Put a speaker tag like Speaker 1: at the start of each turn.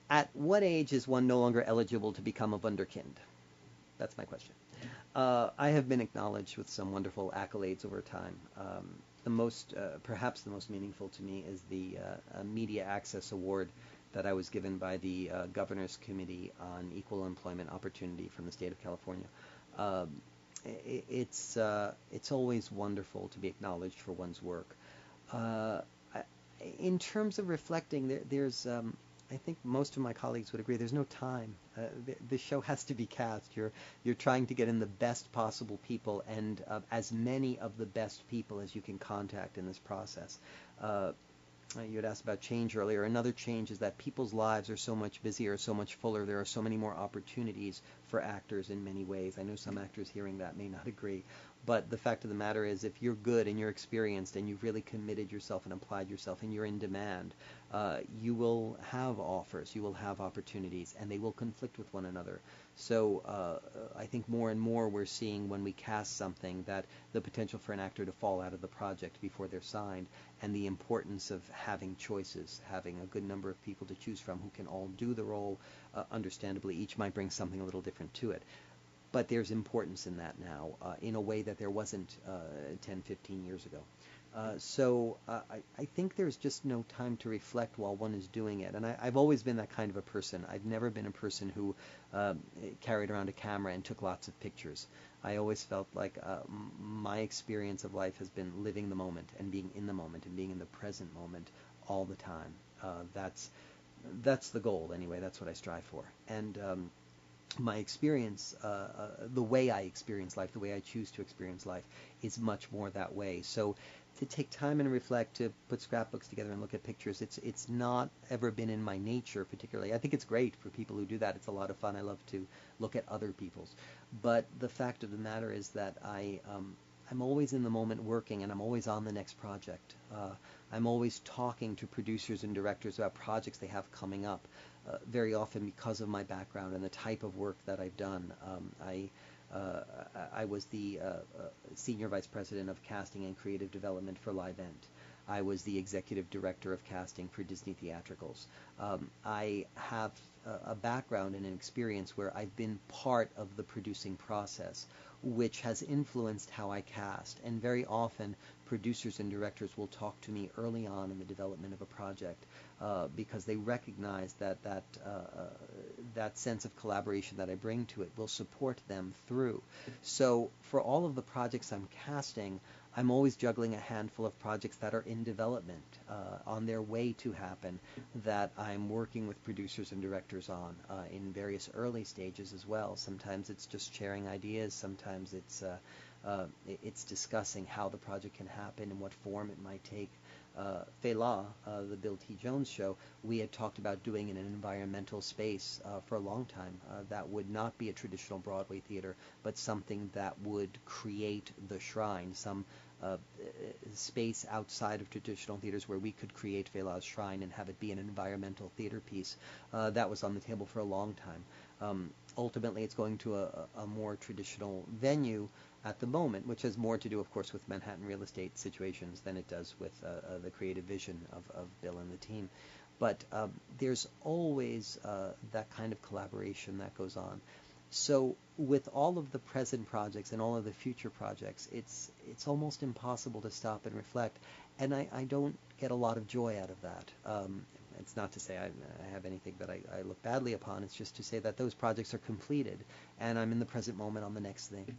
Speaker 1: At what age is one no longer eligible to become a wunderkind? That's my question. I have been acknowledged with some wonderful accolades over time. Perhaps the most meaningful to me is the Media Access Award that I was given by the Governor's Committee on Equal Employment Opportunity from the state of California. Um, it's always wonderful to be acknowledged for one's work. Uh, in terms of reflecting, there's I think most of my colleagues would agree. There's no time. The show has to be cast. You're trying to get in the best possible people and as many of the best people as you can contact in this process. Uh, you had asked about change earlier. Another change is that people's lives are so much busier, so much fuller. There are so many more opportunities for actors in many ways. I know some actors hearing that may not agree, but the fact of the matter is, if you're good and you're experienced and you've really committed yourself and applied yourself and you're in demand, you will have offers, you will have opportunities, and they will conflict with one another. So I think more and more we're seeing when we cast something that the potential for an actor to fall out of the project before they're signed, and the importance of having choices, having a good number of people to choose from who can all do the role. Understandably, each might bring something a little different to it. But there's importance in that now in a way that there wasn't 10, 15 years ago. I think there's just no time to reflect while one is doing it. And I've always been that kind of a person. I've never been a person who carried around a camera and took lots of pictures. I always felt like my experience of life has been living the moment and being in the moment and being in the present moment all the time. That's the goal anyway. That's what I strive for. And my experience, the way I experience life, the way I choose to experience life, is much more that way. So to take time and reflect, to put scrapbooks together and look at pictures, it's not ever been in my nature particularly. I think it's great for people who do that. It's a lot of fun. I love to look at other people's. But the fact of the matter is that I'm always in the moment working, and I'm always on the next project. I'm always talking to producers and directors about projects they have coming up. Very often, because of my background and the type of work that I've done, uh, I was the senior vice president of casting and creative development for Live Ent. I was the executive director of casting for Disney Theatricals. I have a background and an experience where I've been part of the producing process, which has influenced how I cast. And very often, producers and directors will talk to me early on in the development of a project because they recognize that sense of collaboration that I bring to it will support them through. So for all of the projects I'm casting, I'm always juggling a handful of projects that are in development, on their way to happen, that I'm working with producers and directors on in various early stages as well. Sometimes it's just sharing ideas. Sometimes it's discussing how the project can happen and what form it might take. Fela, the Bill T. Jones show, we had talked about doing in an environmental space for a long time. That would not be a traditional Broadway theater, but something that would create the shrine, some space outside of traditional theaters where we could create Fela's shrine and have it be an environmental theater piece. That was on the table for a long time. Ultimately, it's going to a more traditional venue at the moment, which has more to do, of course, with Manhattan real estate situations than it does with the creative vision of Bill and the team. But there's always that kind of collaboration that goes on. So with all of the present projects and all of the future projects, it's almost impossible to stop and reflect, and I don't get a lot of joy out of that. It's not to say I have anything that I look badly upon. It's just to say that those projects are completed, and I'm in the present moment on the next thing.